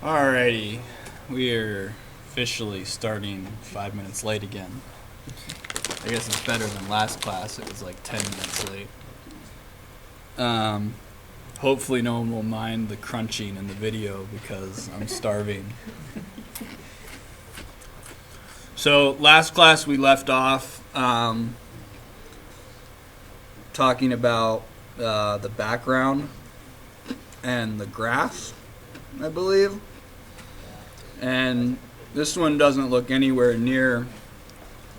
Alrighty, we are officially starting 5 minutes late again. I guess it's better than last class. It was like 10 minutes late. Hopefully no one will mind the crunching in the video because I'm starving. So last class we left off talking about the background and the grass, I believe. And this one doesn't look anywhere near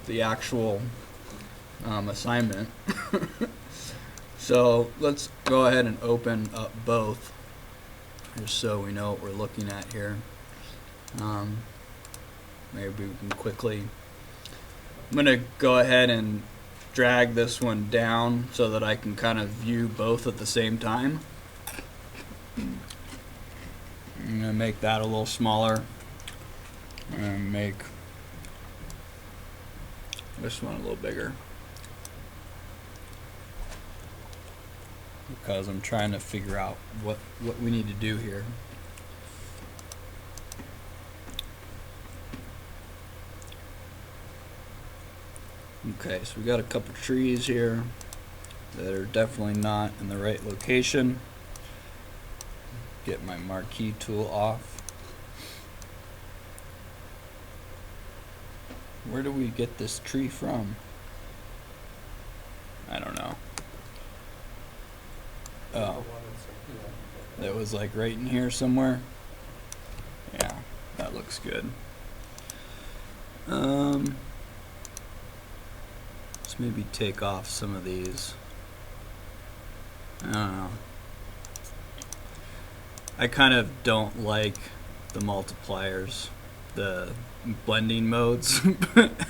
the actual assignment. So let's go ahead and open up both just so we know what we're looking at here. Maybe we can quickly, I'm going to go ahead and drag this one down so that I can kind of view both at the same time. I'm going to make that a little smaller and make this one a little bigger because I'm trying to figure out what we need to do here. Okay, so we got a couple trees here that are definitely not in the right location. Get my marquee tool off. Where do we get this tree from? I don't know. Oh, that was like right in here somewhere. Yeah, that looks good. Let's maybe take off some of these. I don't know. I kind of don't like the multipliers, the blending modes.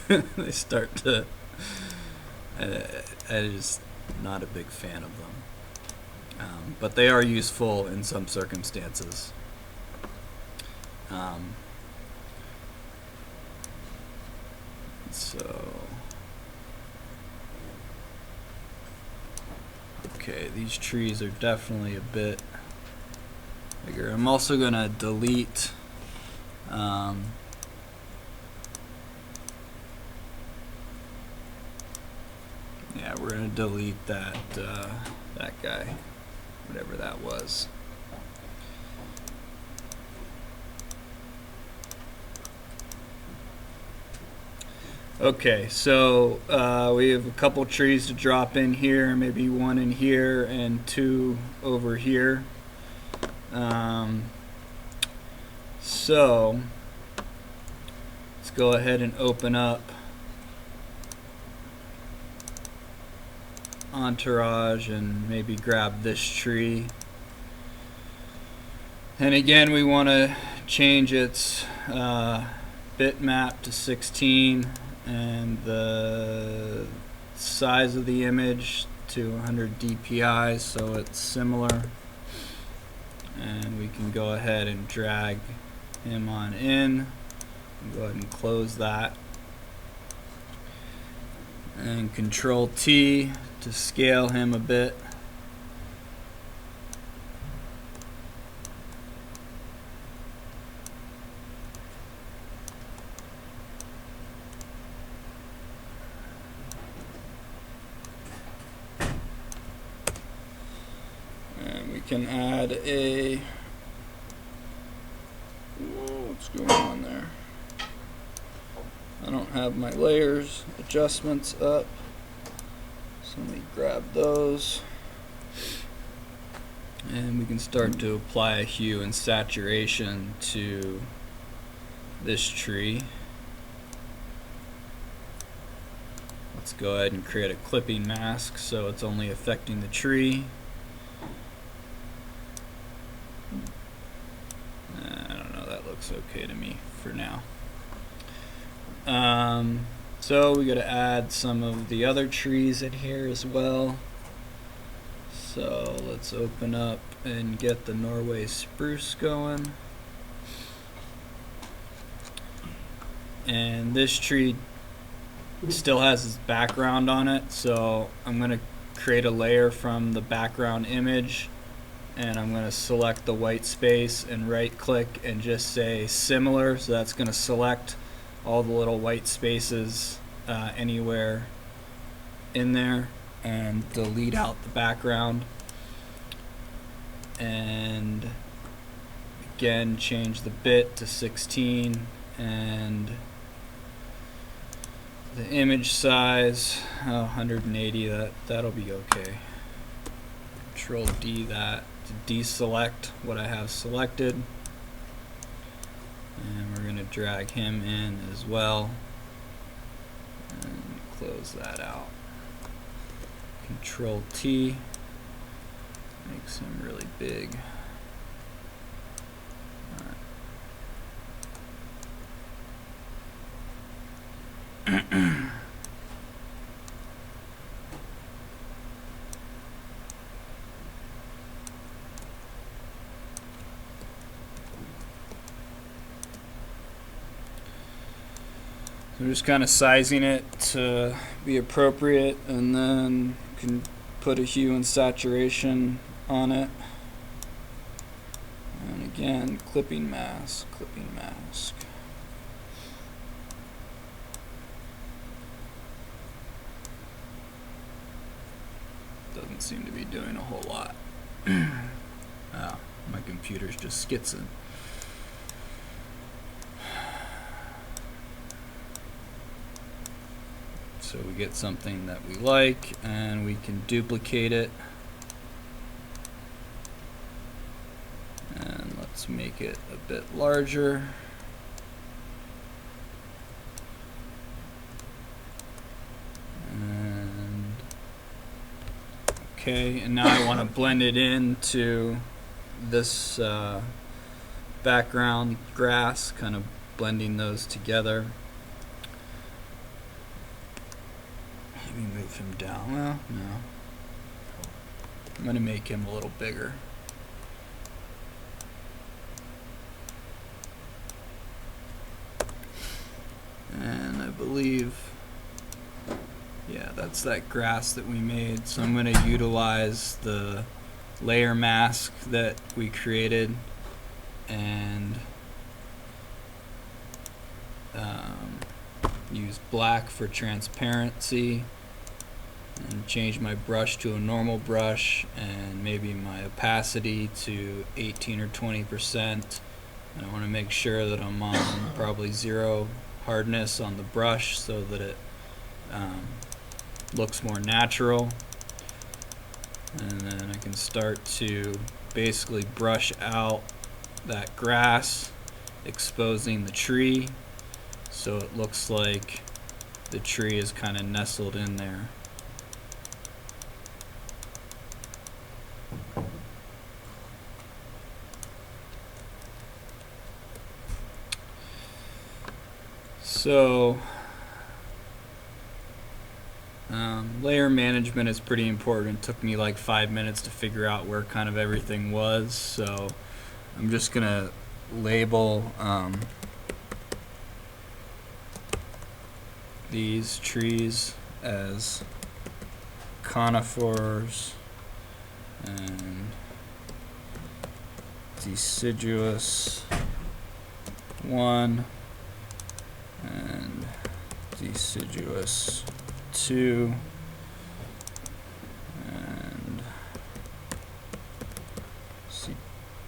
They start to, I'm just not a big fan of them. But they are useful in some circumstances. Okay, these trees are definitely a bit bigger. I'm also going to delete yeah, we're going to delete that that guy, whatever that was. Okay, so we have a couple trees to drop in here, maybe one in here and two over here. So let's go ahead and open up Entourage and maybe grab this tree. And again, we want to change its bitmap to 16 and the size of the image to 100 dpi so it's similar. And we can go ahead and drag him on in. Go ahead and close that. And Control T to scale him a bit. And we can add a, what's going on there? I don't have my layers adjustments up, so let me grab those. And we can start to apply a hue and saturation to this tree. Let's go ahead and create a clipping mask so it's only affecting the tree. I don't know, that looks okay to me for now. So we got to add some of the other trees in here as well. So let's open up and get the Norway spruce going. And this tree still has its background on it, so I'm going to create a layer from the background image and I'm going to select the white space and right click and just say similar. So that's going to select all the little white spaces anywhere in there, and delete out the background. And again, change the bit to 16, and the image size 180. That'll be okay. Control D that to deselect what I have selected, and we're going to drag him in as well and close that out. Control T makes him really big. So I'm just kind of sizing it to be appropriate, and then can put a hue and saturation on it. And again, clipping mask, clipping mask. Doesn't seem to be doing a whole lot. Oh, my computer's just skitzing. So we get something that we like, and we can duplicate it. And let's make it a bit larger. And okay, and now I want to blend it into this background grass, kind of blending those together. Maybe move him down. Well, no. I'm going to make him a little bigger. And I believe, yeah, that's that grass that we made. So I'm going to utilize the layer mask that we created and use black for transparency, and change my brush to a normal brush, and maybe my opacity to 18 or 20%. And I want to make sure that I'm on probably 0 hardness on the brush so that it looks more natural. And then I can start to basically brush out that grass, exposing the tree so it looks like the tree is kind of nestled in there. So layer management is pretty important. It took me like 5 minutes to figure out where kind of everything was, so I'm just gonna label these trees as conifers and deciduous 1 and deciduous 2 and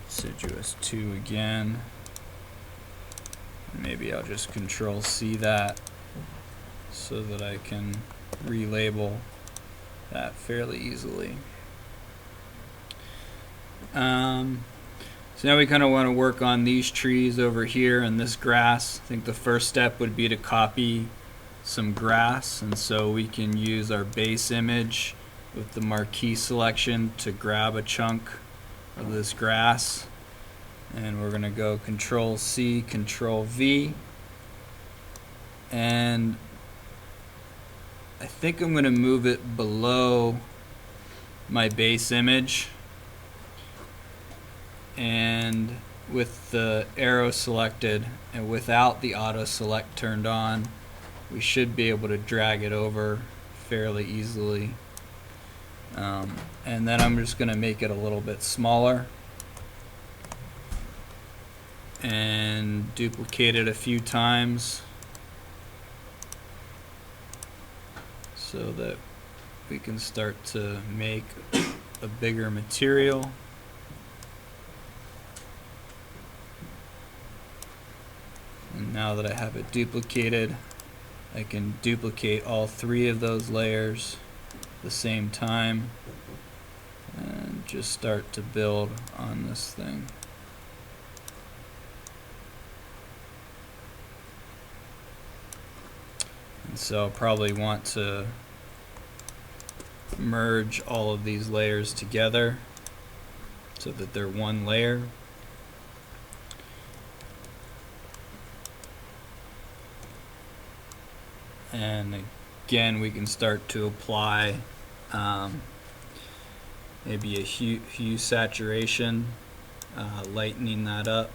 deciduous 2 again. Maybe I'll just Control C that so that I can relabel that fairly easily. So now we kind of want to work on these trees over here and this grass. I think the first step would be to copy some grass, and so we can use our base image with the marquee selection to grab a chunk of this grass, and we're going to go Control C, Control V, and I think I'm going to move it below my base image, and with the arrow selected and without the auto select turned on, we should be able to drag it over fairly easily. And then I'm just going to make it a little bit smaller and duplicate it a few times so that we can start to make a bigger material. And now that I have it duplicated, I can duplicate all 3 of those layers at the same time and just start to build on this thing. And so I'll probably want to merge all of these layers together so that they're one layer. And again, we can start to apply maybe a hue saturation, lightening that up.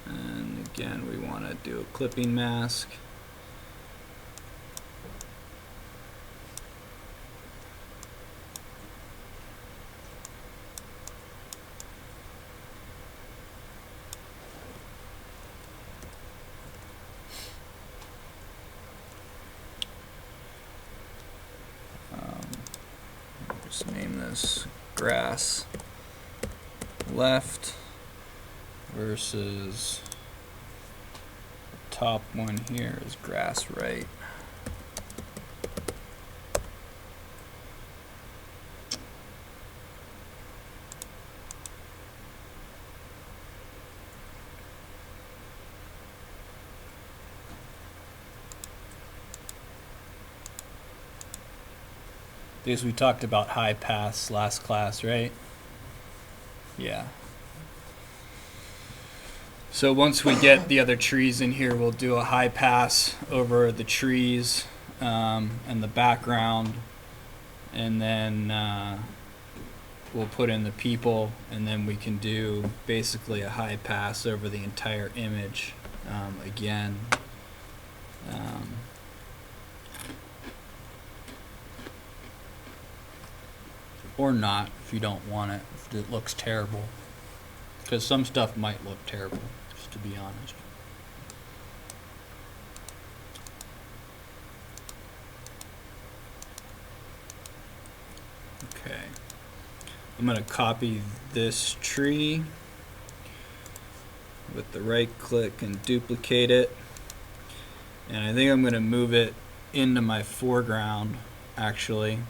And again, we want to do a clipping mask. Just name this grass left versus the top one here is grass right. Because we talked about high pass last class, right? Yeah. So once we get the other trees in here, we'll do a high pass over the trees and the background, and then we'll put in the people, and then we can do basically a high pass over the entire image again. Or not, if you don't want it, if it looks terrible. Because some stuff might look terrible, just to be honest. Okay. I'm going to copy this tree with the right click and duplicate it. And I think I'm going to move it into my foreground, actually.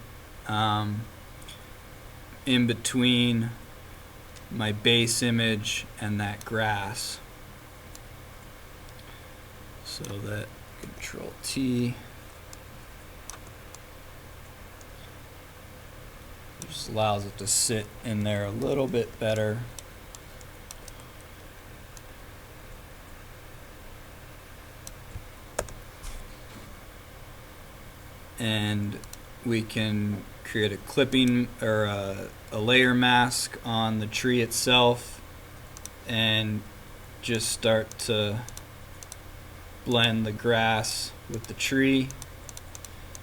In between my base image and that grass, so that Control T just allows it to sit in there a little bit better. And we can create a clipping or a layer mask on the tree itself and just start to blend the grass with the tree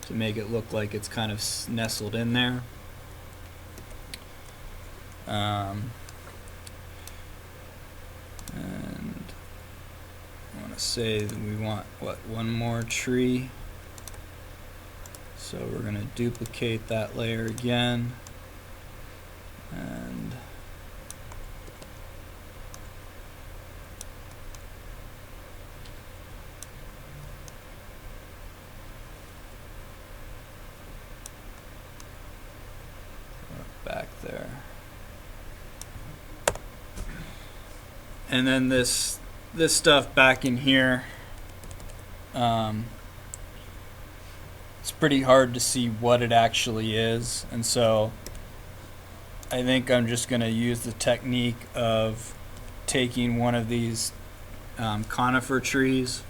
to make it look like it's kind of nestled in there. And I want to say that we want, what, one more tree. So we're going to duplicate that layer again, and back there. And then this stuff back in here, it's pretty hard to see what it actually is, and so I think I'm just going to use the technique of taking one of these conifer trees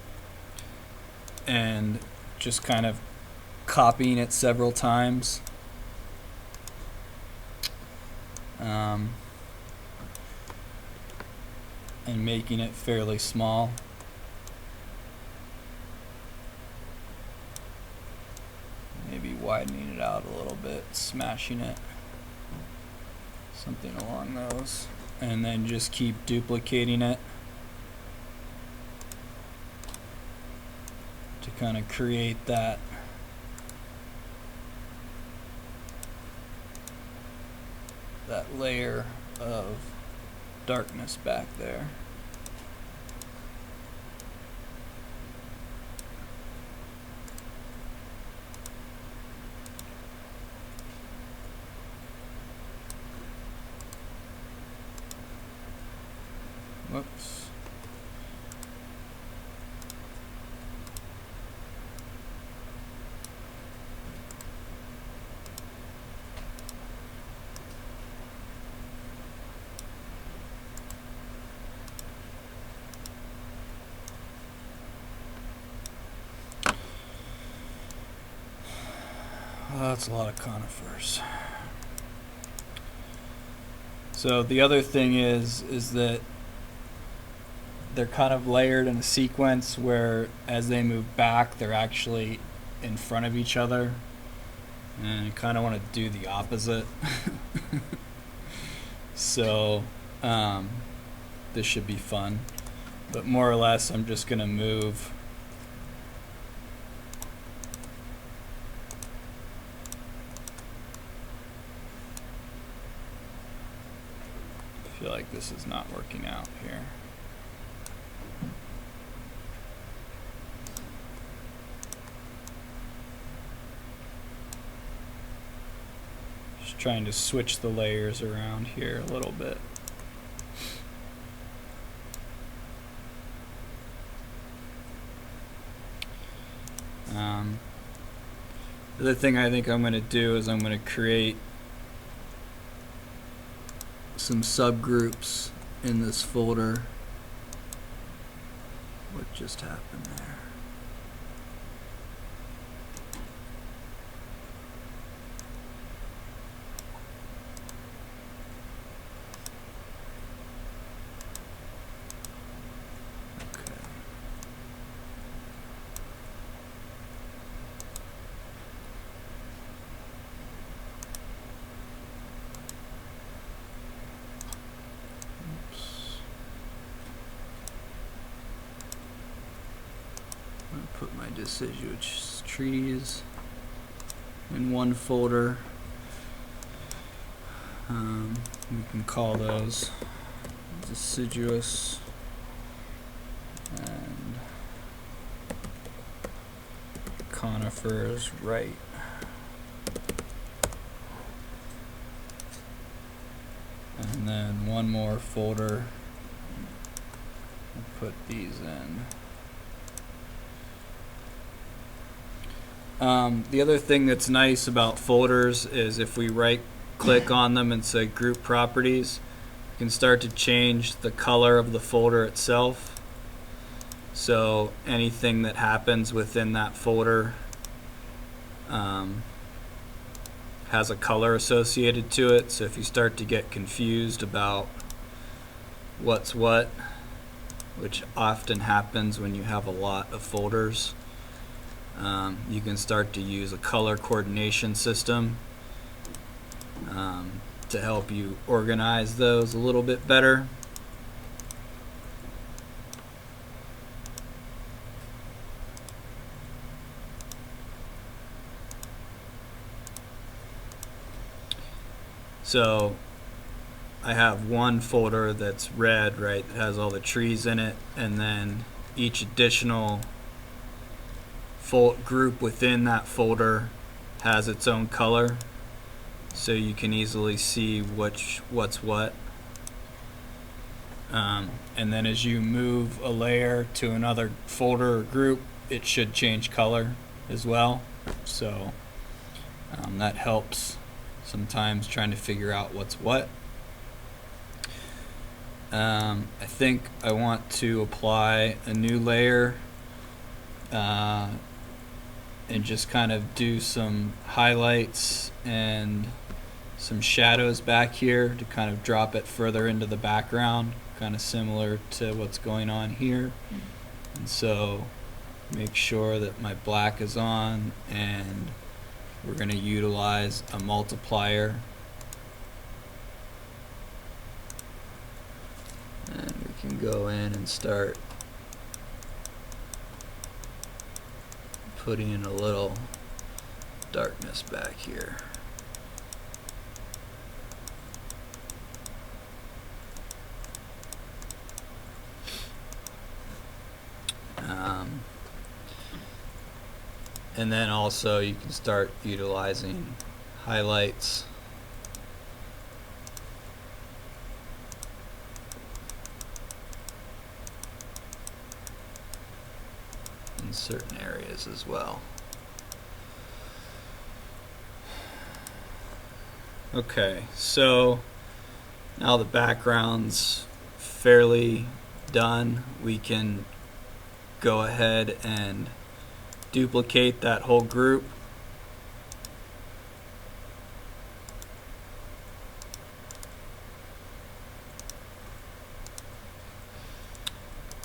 and just kind of copying it several times. And making it fairly small. Maybe widening it out smashing it, something along those, and then just keep duplicating it to kind of create that layer of darkness back there. Whoops. Well, that's a lot of conifers. So the other thing is that they're kind of layered in a sequence where as they move back, they're actually in front of each other. And you kind of want to do the opposite. So this should be fun. But more or less, I'm just going to move I feel like this is not working out here. Just trying to switch the layers around here a little bit. The other thing I think I'm going to do is I'm going to create some subgroups in this folder. What just happened there? Put my deciduous trees in one folder. We can call those deciduous and conifers right. And then one more folder. I'll put these in. The other thing that's nice about folders is if we right-click on them and say Group Properties, you can start to change the color of the folder itself. So anything that happens within that folder has a color associated to it. So if you start to get confused about what's what, which often happens when you have a lot of folders, you can start to use a color coordination system to help you organize those a little bit better. So I have one folder that's red, right, that has all the trees in it, and then each additional group within that folder has its own color, so you can easily see what's what. And then as you move a layer to another folder or group, it should change color as well. So that helps sometimes trying to figure out what's what. I think I want to apply a new layer and just kind of do some highlights and some shadows back here to kind of drop it further into the background, kind of similar to what's going on here. And so make sure that my black is on and we're going to utilize a multiplier. And we can go in and start putting in a little darkness back here. And then also you can start utilizing highlights. In certain areas as well. Okay, so now the background's fairly done. We can go ahead and duplicate that whole group.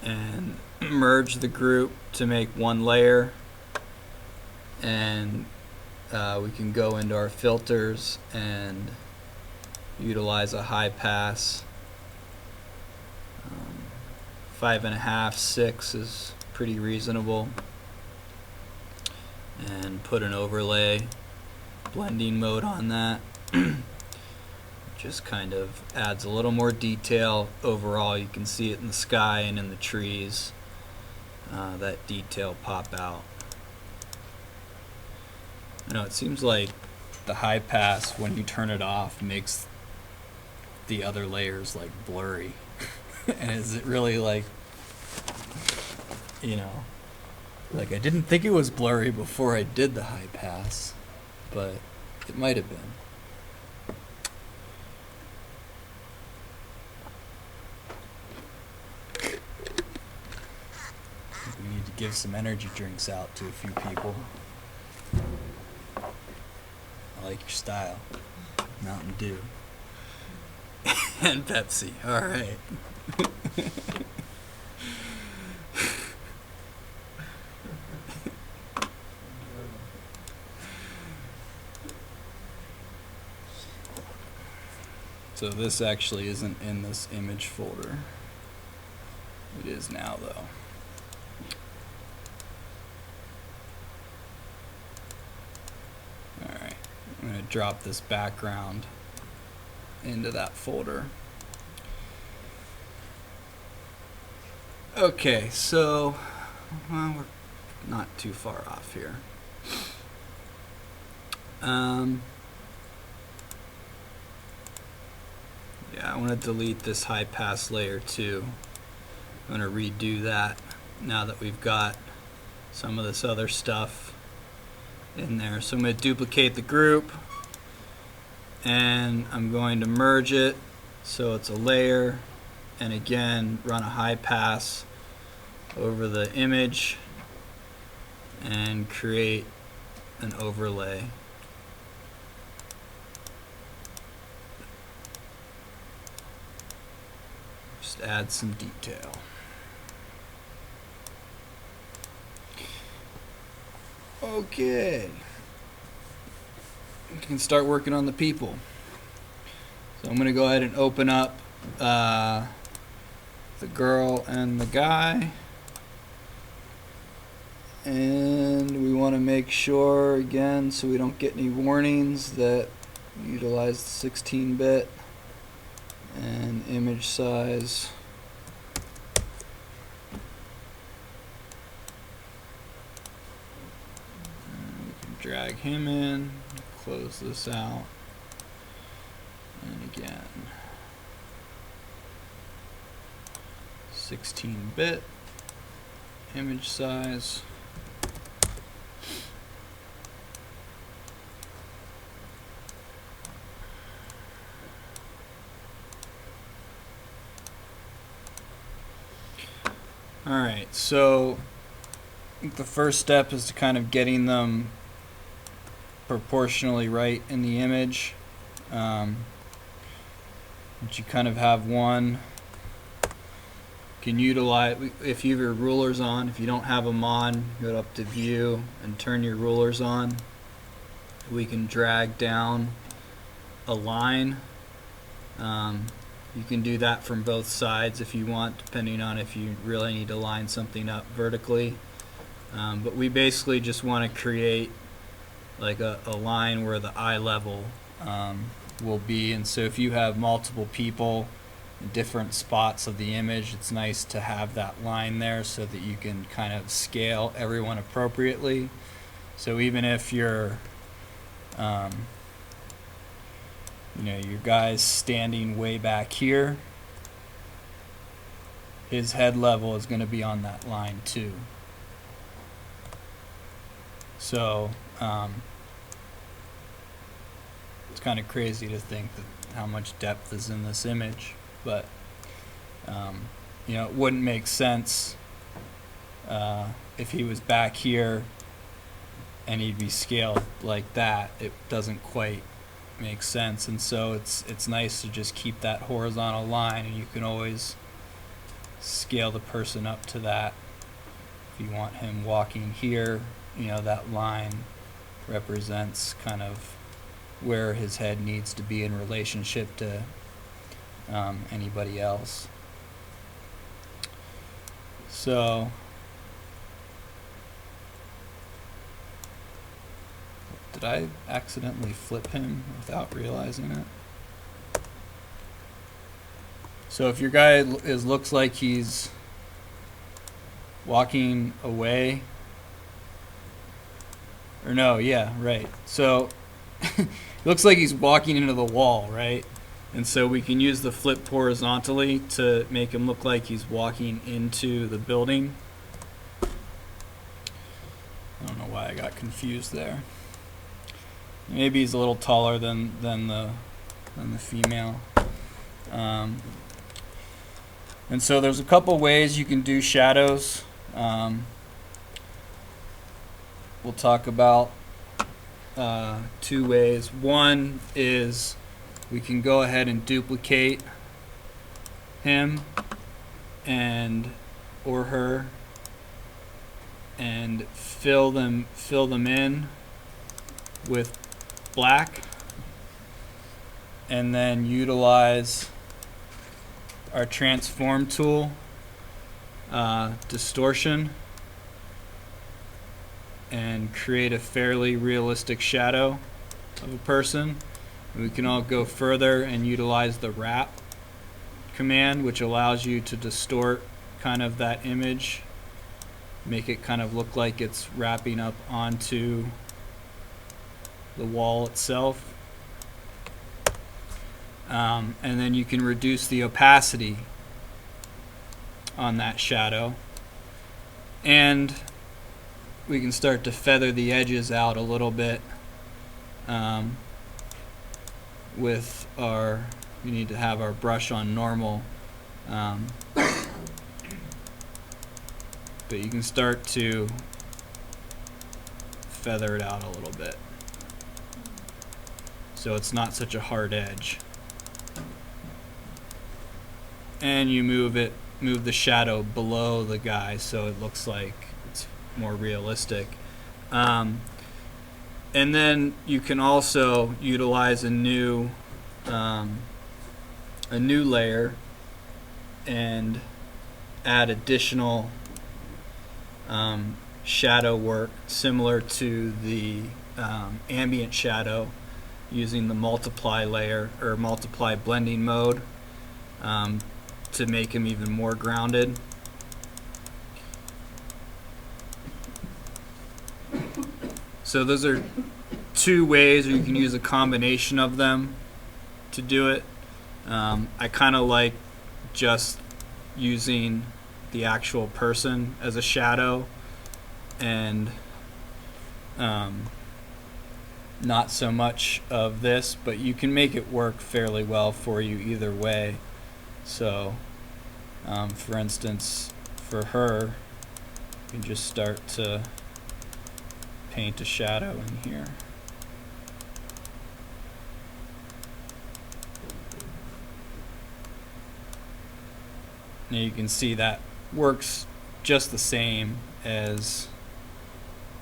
And merge the group to make one layer. And we can go into our filters and utilize a high pass. 5.5, 6 is pretty reasonable. And put an overlay blending mode on that. Just kind of adds a little more detail. Overall, you can see it in the sky and in the trees. That detail pop out. You know, it seems like the high pass, when you turn it off, makes the other layers like blurry. And is it really like, you know, like I didn't think it was blurry before I did the high pass, but it might have been. We need to give some energy drinks out to a few people. I like your style. Mountain Dew. And Pepsi. All right. So this actually isn't in this image folder. It is now though. Alright, I'm going to drop this background into that folder. Okay, so well, we're not too far off here. Yeah, I want to delete this high pass layer too. I'm going to redo that now that we've got some of this other stuff in there. So I'm going to duplicate the group and I'm going to merge it so it's a layer, and again run a high pass over the image and create an overlay. Just add some detail. Okay. We can start working on the people. So I'm going to go ahead and open up the girl and the guy. And we want to make sure, again, so we don't get any warnings, that we utilize the 16-bit and image size. And we can drag him in, close this out, and again, 16-bit image size. Alright, so I think the first step is to kind of getting them proportionally right in the image. But you kind of have one. You can utilize, if you have your rulers on, if you don't have them on, go up to view and turn your rulers on. we can drag down a line. You can do that from both sides if you want, depending on if you really need to line something up vertically. But we basically just want to create like a line where the eye level will be. And so if you have multiple people in different spots of the image, it's nice to have that line there so that you can kind of scale everyone appropriately. So even if you're your guy's standing way back here, his head level is going to be on that line too. So it's kind of crazy to think that how much depth is in this image, but it wouldn't make sense if he was back here and he'd be scaled like that. It doesn't quite make sense, and so it's nice to just keep that horizontal line, and you can always scale the person up to that. If you want him walking here, that line represents kind of where his head needs to be in relationship to anybody else. So did I accidentally flip him without realizing it? So if your guy looks like he's walking away, or no, yeah, right. So it looks like he's walking into the wall, right? And so we can use the flip horizontally to make him look like he's walking into the building. I don't know why I got confused there. Maybe he's a little taller than the female. And so there's a couple ways you can do shadows. We'll talk about two ways. One is we can go ahead and duplicate him or her and fill them in with black, and then utilize our transform tool, distortion, and create a fairly realistic shadow of a person. We can all go further and utilize the wrap command, which allows you to distort kind of that image, make it kind of look like it's wrapping up onto the wall itself. And then you can reduce the opacity on that shadow, and we can start to feather the edges out a little bit with we need to have our brush on normal, but you can start to feather it out a little bit so it's not such a hard edge. And you move the shadow below the guy so it looks like it's more realistic. And then you can also utilize a new layer and add additional shadow work similar to the ambient shadow, using the multiply layer or multiply blending mode to make him even more grounded. So those are two ways, or you can use a combination of them to do it. I kind of like just using the actual person as a shadow, and not so much of this, but you can make it work fairly well for you either way. So for instance, for her, you can just start to paint a shadow in here. Now you can see that works just the same as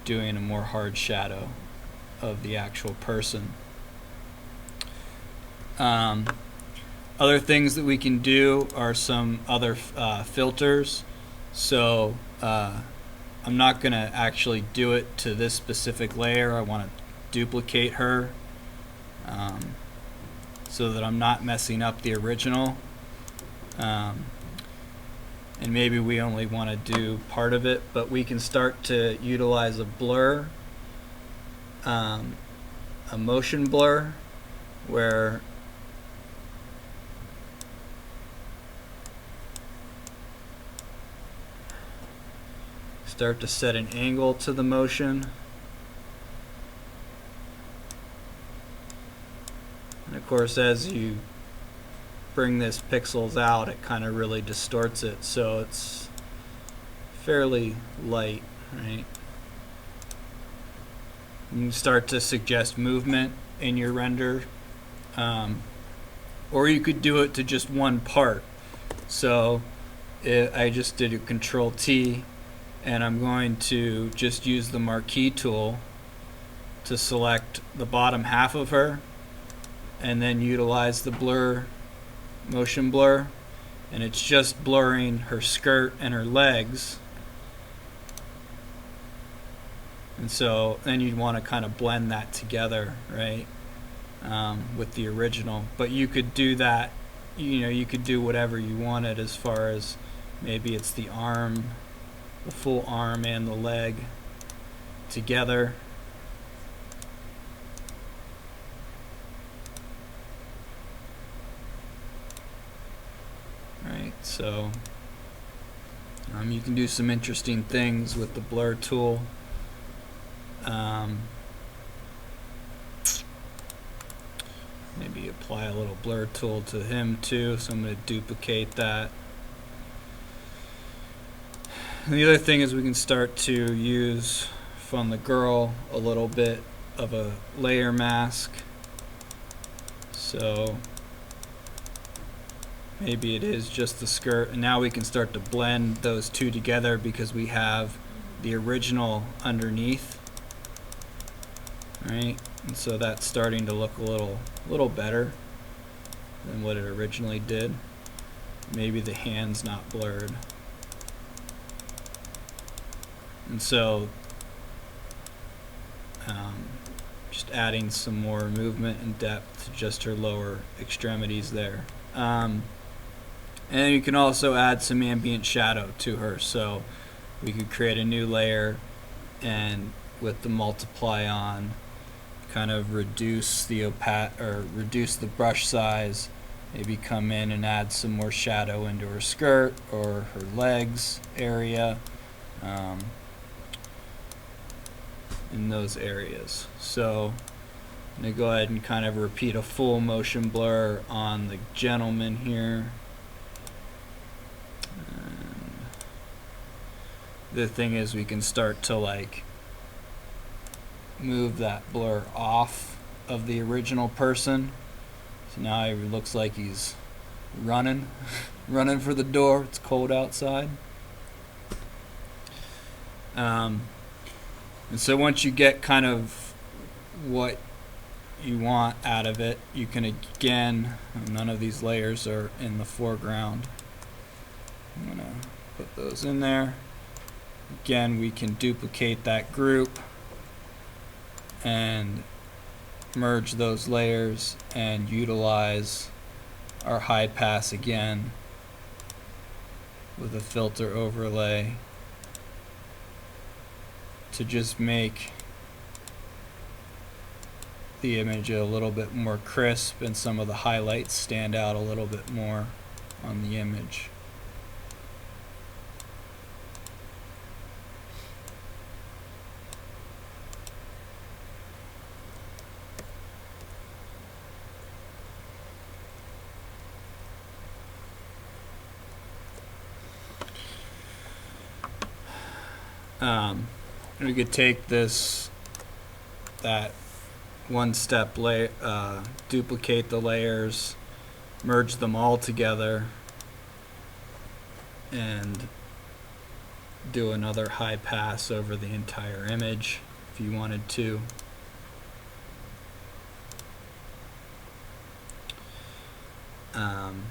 doing a more hard shadow of the actual person. Other things that we can do are some other filters. So I'm not going to actually do it to this specific layer. I want to duplicate her so that I'm not messing up the original. And maybe we only want to do part of it, but we can start to utilize a blur, a motion blur, where start to set an angle to the motion. And of course, as you bring this pixels out, it kind of really distorts it, so it's fairly light, right? You can start to suggest movement in your render, or you could do it to just one part. So I just did a Control T, and I'm going to just use the marquee tool to select the bottom half of her, and then utilize the blur, motion blur, and it's just blurring her skirt and her legs. And so then you'd want to kind of blend that together, right, with the original. But you could do that, you could do whatever you wanted as far as maybe it's the arm, the full arm and the leg together. Right, so you can do some interesting things with the blur tool. Maybe apply a little blur tool to him too, so I'm going to duplicate that. And the other thing is we can start to use from the girl a little bit of a layer mask. So maybe it is just the skirt, and now we can start to blend those two together because we have the original underneath, right? And so that's starting to look a little better than what it originally did. Maybe the hand's not blurred. And so just adding some more movement and depth to just her lower extremities there. And you can also add some ambient shadow to her, so we could create a new layer and with the multiply on kind of reduce the reduce the brush size, maybe come in and add some more shadow into her skirt or her legs area, in those areas. So I'm going to go ahead and kind of repeat a full motion blur on the gentleman here. And the thing is, we can start to like move that blur off of the original person. So now it looks like he's running running for the door. It's cold outside. And so once you get kind of what you want out of it, you can again, none of these layers are in the foreground. I'm going to put those in there. Again, we can duplicate that group and merge those layers and utilize our high pass again with a filter overlay to just make the image a little bit more crisp and some of the highlights stand out a little bit more on the image. We could take that one step layer, duplicate the layers, merge them all together, and do another high pass over the entire image if you wanted to. Um,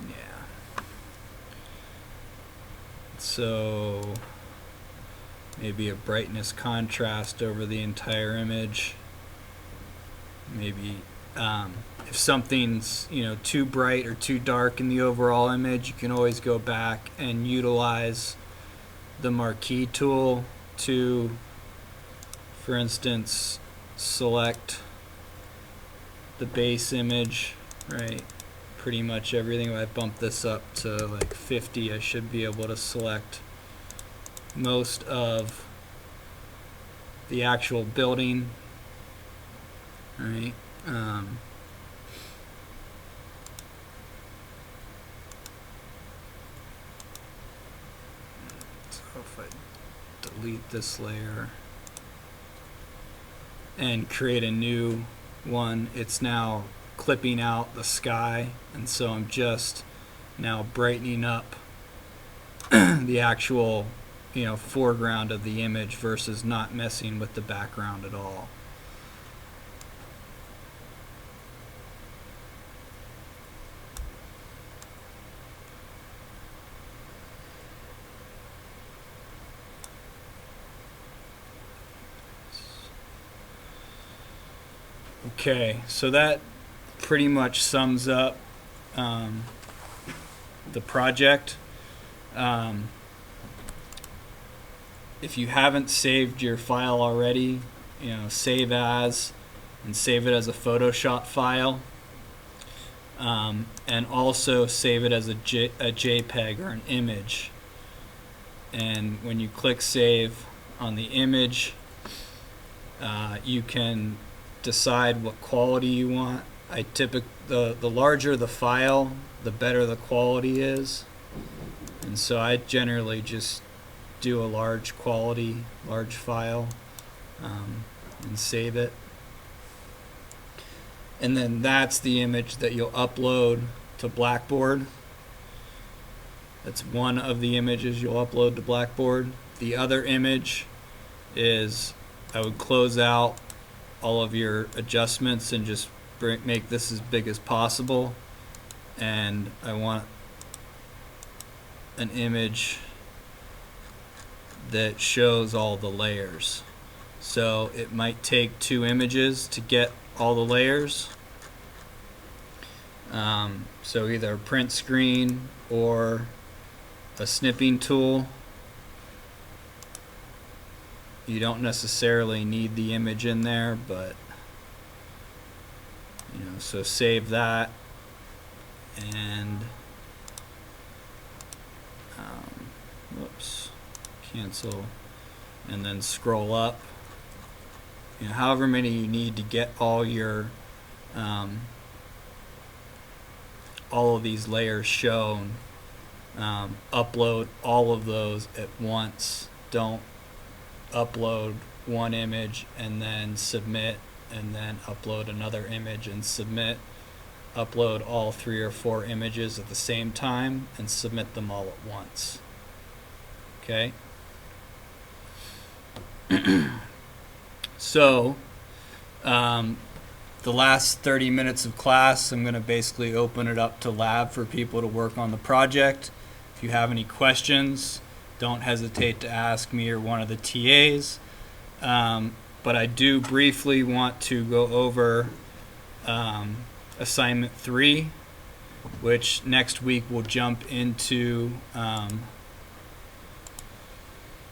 yeah. So maybe a brightness contrast over the entire image. Maybe if something's too bright or too dark in the overall image, you can always go back and utilize the marquee tool to, for instance, select the base image, right? Pretty much everything. If I bump this up to like 50, I should be able to select most of the actual building, right? So if I delete this layer and create a new one, it's now clipping out the sky, and so I'm just now brightening up the actual foreground of the image versus not messing with the background at all. Okay, so that pretty much sums up the project. If you haven't saved your file already, save as, and save it as a Photoshop file, and also save it as a JPEG or an image. And when you click save on the image, you can decide what quality you want. The larger the file, the better the quality is, and so I generally just do a large file, and save it. And then that's the image that you'll upload to Blackboard. That's one of the images you'll upload to Blackboard. The other image is, I would close out all of your adjustments and just make this as big as possible. And I want an image that shows all the layers. So it might take 2 images to get all the layers. So either a print screen or a snipping tool. You don't necessarily need the image in there, but so save that, and whoops, cancel, and then scroll up. However many you need to get all your all of these layers shown. Upload all of those at once. Don't upload one image and then submit, and then upload another image and submit. Upload all 3 or 4 images at the same time and submit them all at once. Okay? So, the last 30 minutes of class, I'm going to basically open it up to lab for people to work on the project. If you have any questions, don't hesitate to ask me or one of the TAs. But I do briefly want to go over assignment 3, which next week we'll jump into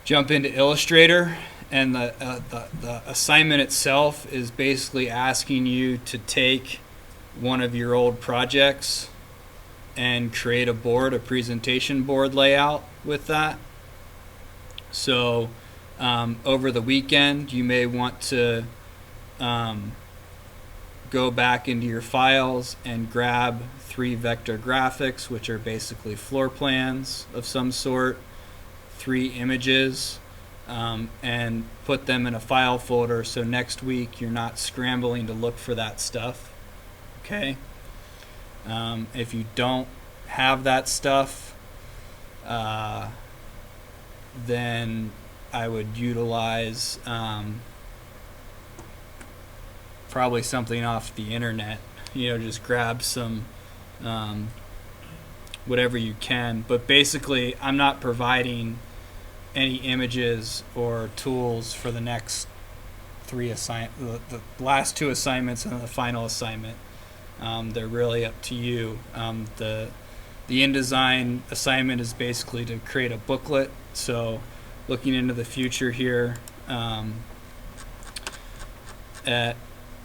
Illustrator. And the assignment itself is basically asking you to take one of your old projects and create a presentation board layout with that. So over the weekend, you may want to go back into your files and grab 3 vector graphics, which are basically floor plans of some sort, 3 images, and put them in a file folder, so next week you're not scrambling to look for that stuff. Okay? If you don't have that stuff, then I would utilize probably something off the internet. Just grab some whatever you can. But basically, I'm not providing any images or tools for the next the last two assignments and the final assignment. They're really up to you. The InDesign assignment is basically to create a booklet. So looking into the future here, at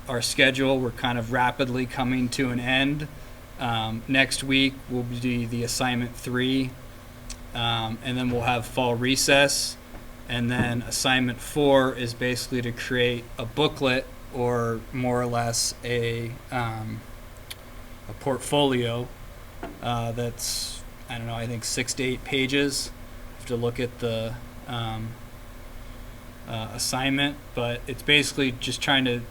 our schedule, we're kind of rapidly coming to an end. Next week will be the assignment 3, and then we'll have fall recess, and then assignment 4 is basically to create a booklet, or more or less a portfolio that's, I don't know, I think 6 to 8 pages. I have to look at the assignment, but it's basically just trying to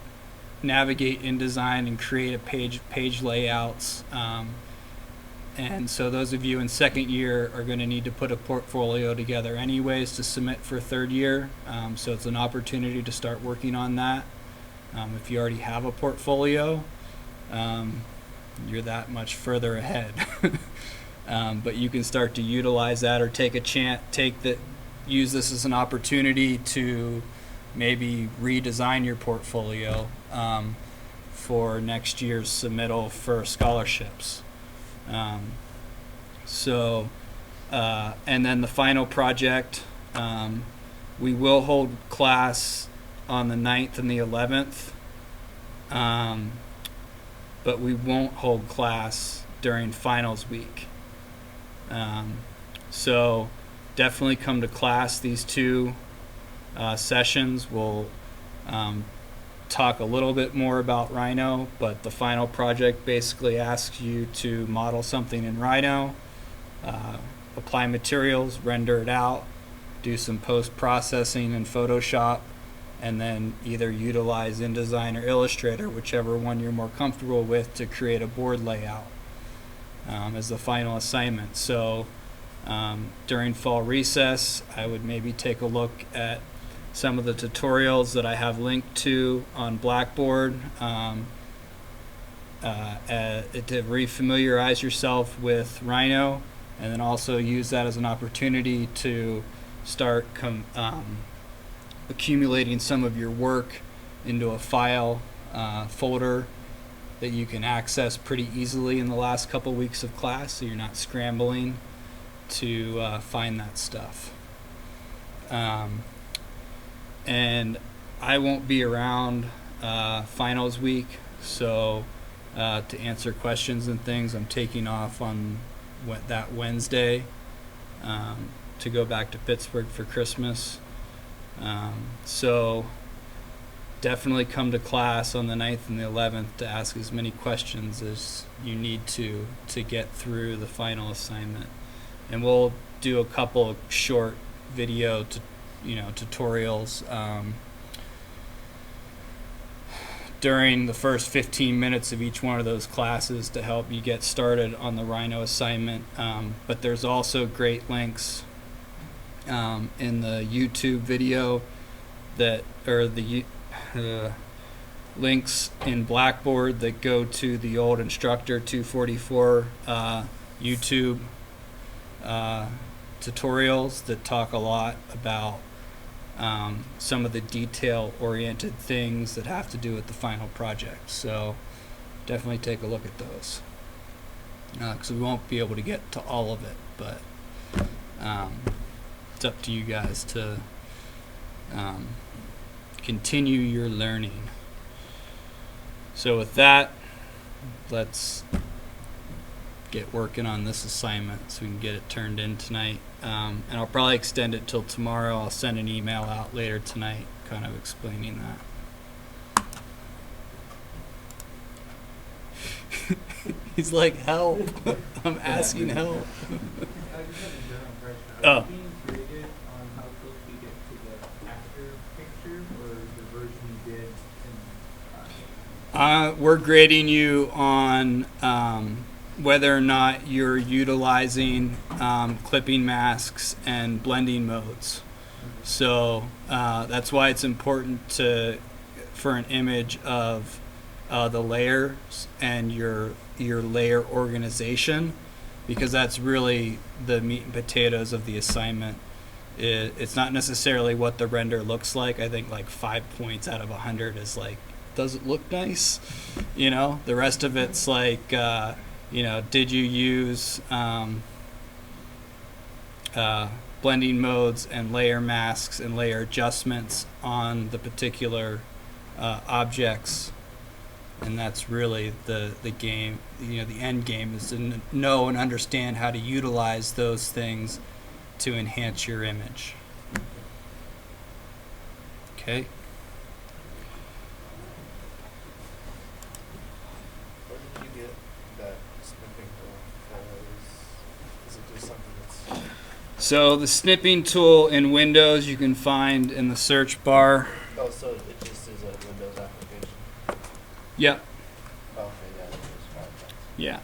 navigate InDesign and create a page layouts. And so those of you in second year are going to need to put a portfolio together anyways to submit for third year. So it's an opportunity to start working on that. If you already have a portfolio, you're that much further ahead. But you can start to utilize that, or use this as an opportunity to maybe redesign your portfolio for next year's submittal for scholarships. And then the final project, we will hold class on the 9th and the 11th, but we won't hold class during finals week. So definitely come to class. These 2 sessions will talk a little bit more about Rhino, but the final project basically asks you to model something in Rhino, apply materials, render it out, do some post-processing in Photoshop, and then either utilize InDesign or Illustrator, whichever one you're more comfortable with, to create a board layout as the final assignment. So during fall recess, I would maybe take a look at some of the tutorials that I have linked to on Blackboard to refamiliarize yourself with Rhino, and then also use that as an opportunity to start accumulating some of your work into a file folder that you can access pretty easily in the last couple weeks of class, so you're not scrambling to find that stuff. And I won't be around finals week, so to answer questions and things, I'm taking off on that Wednesday to go back to Pittsburgh for Christmas. So definitely come to class on the 9th and the 11th to ask as many questions as you need to get through the final assignment. And we'll do a couple of short video tutorials during the first 15 minutes of each one of those classes to help you get started on the Rhino assignment. But there's also great links in the YouTube video or the links in Blackboard that go to the old Instructor 244 YouTube tutorials that talk a lot about some of the detail-oriented things that have to do with the final project. So definitely take a look at those, because we won't be able to get to all of it, but it's up to you guys to continue your learning. So with that, let's get working on this assignment so we can get it turned in tonight. And I'll probably extend it till tomorrow. I'll send an email out later tonight kind of explaining that. He's like, help. I'm asking help. I just have a general impression. Oh. Are you being graded on how close we get to the actor picture, or the version you did in We're grading you on whether or not you're utilizing clipping masks and blending modes. So that's why it's important for an image of the layers and your layer organization, because that's really the meat and potatoes of the assignment. It's not necessarily what the render looks like. I think like 5 points out of 100 is like, does it look nice? You know, the rest of it's like, you know, did you use blending modes and layer masks and layer adjustments on the particular objects? And that's really the game. You know, the end game is to know and understand how to utilize those things to enhance your image. Okay. Where did you get that snipping tool? Is it just something that's... So the snipping tool in Windows you can find in the search bar. Oh, so it just is a Windows application? Yep. Okay, yeah, it is. Right. Yeah.